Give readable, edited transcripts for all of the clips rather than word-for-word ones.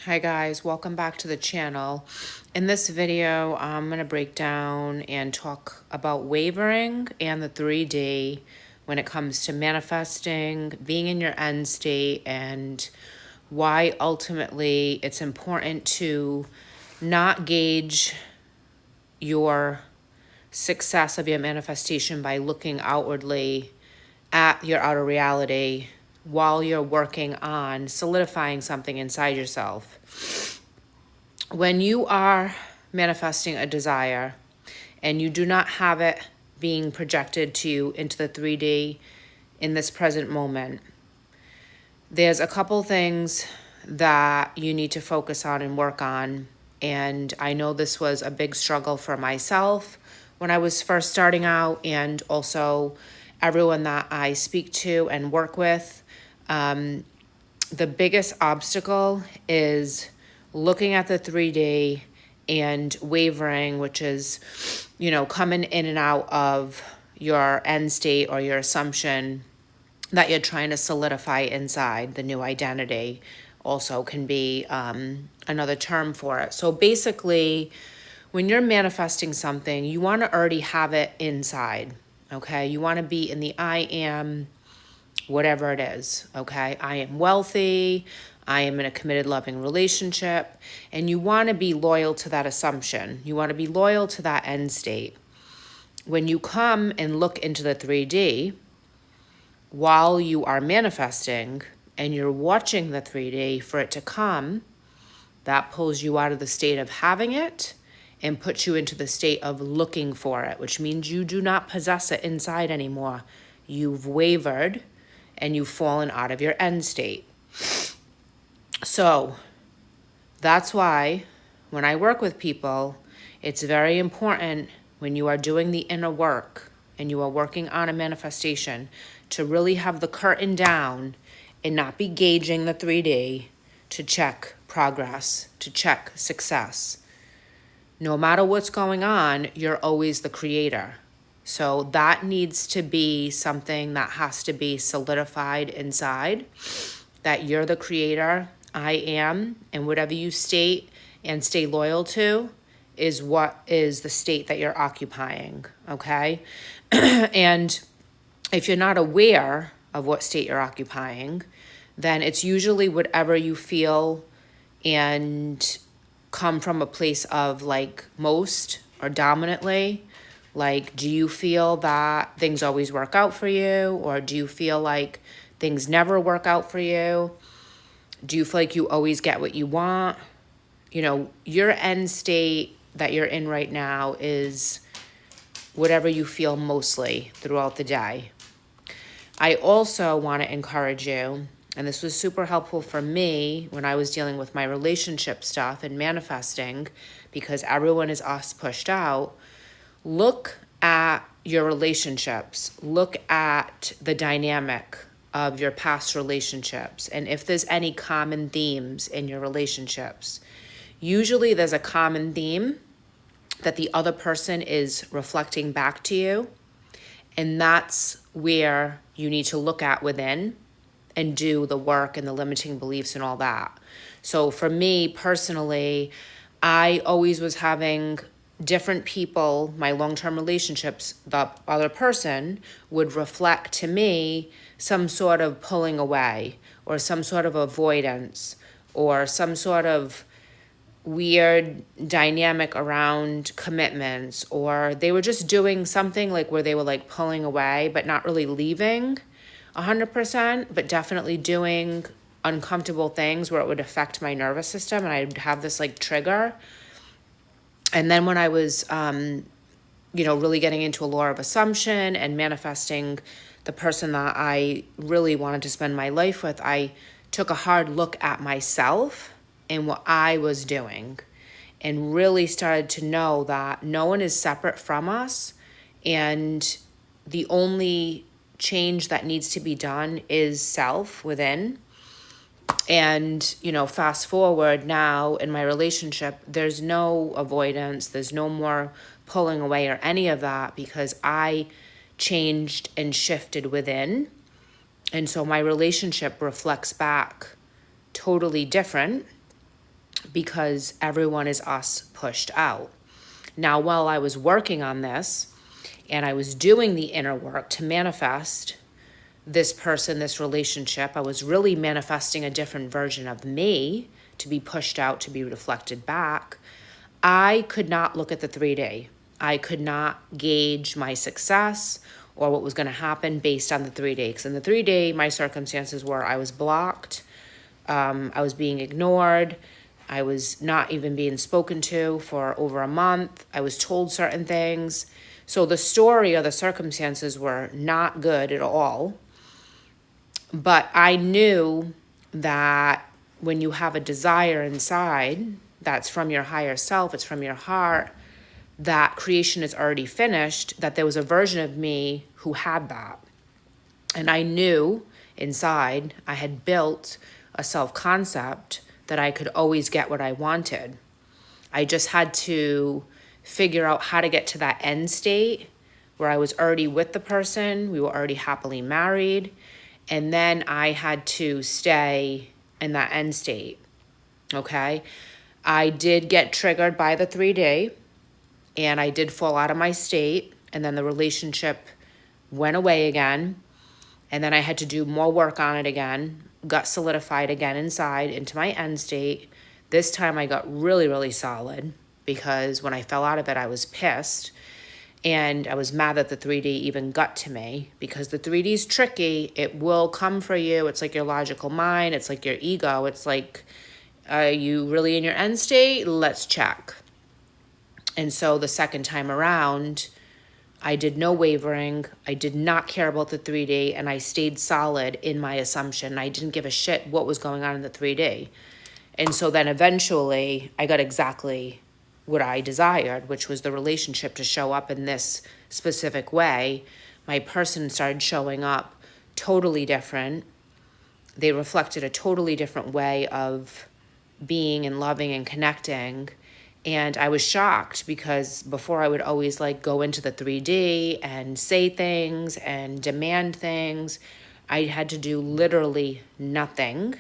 Hi guys, welcome back to the channel. In this video, I'm going to break down and talk about wavering and the 3D when it comes to manifesting, being in your end state, and why ultimately it's important to not gauge your success of your manifestation by looking outwardly at your outer reality while you're working on solidifying something inside yourself. When you are manifesting a desire and you do not have it being projected to you into the 3D in this present moment, there's a couple things that you need to focus on and work on. And I know this was a big struggle for myself when I was first starting out, and also everyone that I speak to and work with. The biggest obstacle is looking at the 3D and wavering, which is, coming in and out of your end state or your assumption that you're trying to solidify inside. The new identity also can be another term for it. So basically, when you're manifesting something, you want to already have it inside, okay? You want to be in the I am, whatever it is, okay? I am wealthy, I am in a committed, loving relationship, and you want to be loyal to that assumption. You want to be loyal to that end state. When you come and look into the 3D, while you are manifesting and you're watching the 3D for it to come, that pulls you out of the state of having it and puts you into the state of looking for it, which means you do not possess it inside anymore. You've wavered and you've fallen out of your end state. So that's why when I work with people, it's very important when you are doing the inner work and you are working on a manifestation to really have the curtain down and not be gauging the 3D to check progress, to check success. No matter what's going on, you're always the creator. So that needs to be something that has to be solidified inside, that you're the creator, I am, and whatever you state and stay loyal to is what is the state that you're occupying, okay? And if you're not aware of what state you're occupying, then it's usually whatever you feel and come from a place of like most or dominantly. Like, do you feel that things always work out for you? Or do you feel like things never work out for you? Do you feel like you always get what you want? Your end state that you're in right now is whatever you feel mostly throughout the day. I also want to encourage you, and this was super helpful for me when I was dealing with my relationship stuff and manifesting, because everyone is us pushed out. Look at your relationships. Look at the dynamic of your past relationships. And if there's any common themes in your relationships, usually there's a common theme that the other person is reflecting back to you. And that's where you need to look at within and do the work and the limiting beliefs and all that. So for me personally, I always was having different people, my long-term relationships, the other person would reflect to me some sort of pulling away or some sort of avoidance or some sort of weird dynamic around commitments, or they were just doing something like where they were like pulling away but not really leaving 100%, but definitely doing uncomfortable things where it would affect my nervous system and I'd have this like trigger. And then when I was really getting into a law of assumption and manifesting the person that I really wanted to spend my life with, I took a hard look at myself and what I was doing and really started to know that no one is separate from us, and the only change that needs to be done is self within. And, fast forward now in my relationship, there's no avoidance, there's no more pulling away or any of that, because I changed and shifted within. And so my relationship reflects back totally different. because everyone is us pushed out. Now, while I was working on this and I was doing the inner work to manifest this person, this relationship, I was really manifesting a different version of me to be pushed out, to be reflected back. I could not look at the 3D. I could not gauge my success or what was going to happen based on the 3D. Because in the 3D, my circumstances were I was blocked, I was being ignored, I was not even being spoken to for over a month, I was told certain things. So the story or the circumstances were not good at all. But I knew that when you have a desire inside, that's from your higher self, it's from your heart, that creation is already finished, that there was a version of me who had that. And I knew inside I had built a self-concept that I could always get what I wanted. I just had to figure out how to get to that end state where I was already with the person, we were already happily married, and then I had to stay in that end state, okay? I did get triggered by the 3D, and I did fall out of my state, and then the relationship went away again, and then I had to do more work on it again, got solidified again inside into my end state. This time I got really, really solid because when I fell out of it, I was pissed. And I was mad that the 3D even got to me because the 3D is tricky. It will come for you. It's like your logical mind. It's like your ego. It's like, are you really in your end state? Let's check. And so the second time around, I did no wavering. I did not care about the 3D, and I stayed solid in my assumption. I didn't give a shit what was going on in the 3D. And so then eventually I got exactly what I desired, which was the relationship to show up in this specific way. My person started showing up totally different. They reflected a totally different way of being and loving and connecting. And I was shocked because before I would always like go into the 3D and say things and demand things. I had to do literally nothing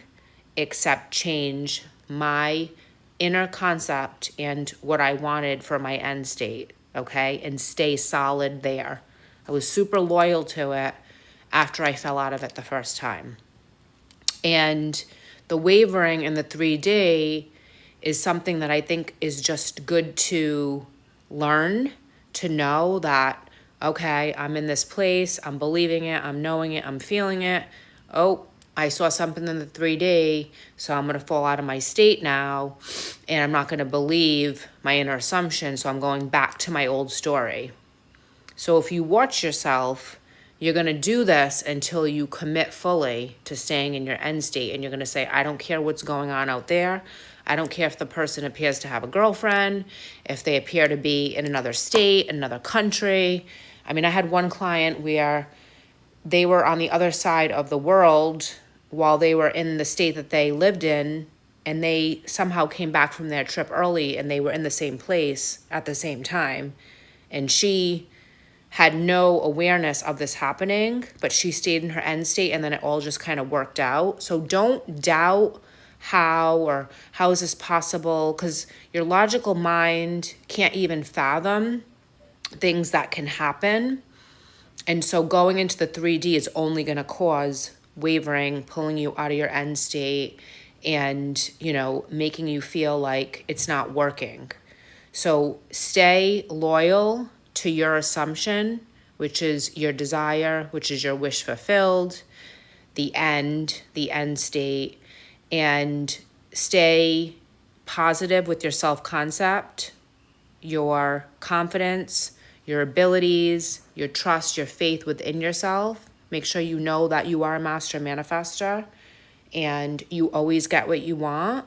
except change my inner concept and what I wanted for my end state, okay? And stay solid there. I was super loyal to it after I fell out of it the first time. And the wavering in the 3D is something that I think is just good to learn, to know that, okay, I'm in this place, I'm believing it, I'm knowing it, I'm feeling it. Oh, I saw something in the 3D, so I'm going to fall out of my state now, and I'm not going to believe my inner assumption, so I'm going back to my old story. So if you watch yourself, you're going to do this until you commit fully to staying in your end state, and you're going to say, I don't care what's going on out there. I don't care if the person appears to have a girlfriend, if they appear to be in another state, another country. I mean, I had one client where they were on the other side of the world while they were in the state that they lived in, and they somehow came back from their trip early and they were in the same place at the same time. And she had no awareness of this happening, but she stayed in her end state, and then it all just kind of worked out. So don't doubt how is this possible, because your logical mind can't even fathom things that can happen. And so going into the 3D is only going to cause wavering, pulling you out of your end state, and, you know, making you feel like it's not working. So stay loyal to your assumption, which is your desire, which is your wish fulfilled, the end state, and stay positive with your self-concept, your confidence, your abilities, your trust, your faith within yourself. Make sure you know that you are a master manifester and you always get what you want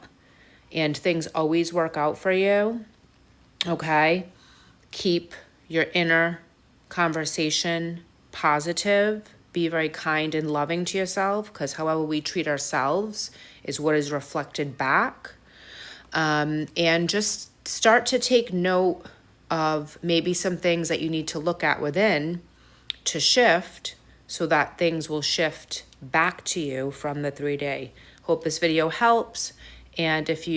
and things always work out for you, okay? Keep your inner conversation positive. Be very kind and loving to yourself, because however we treat ourselves is what is reflected back. And just start to take note of maybe some things that you need to look at within to shift so that things will shift back to you from the 3D. Hope this video helps. And if you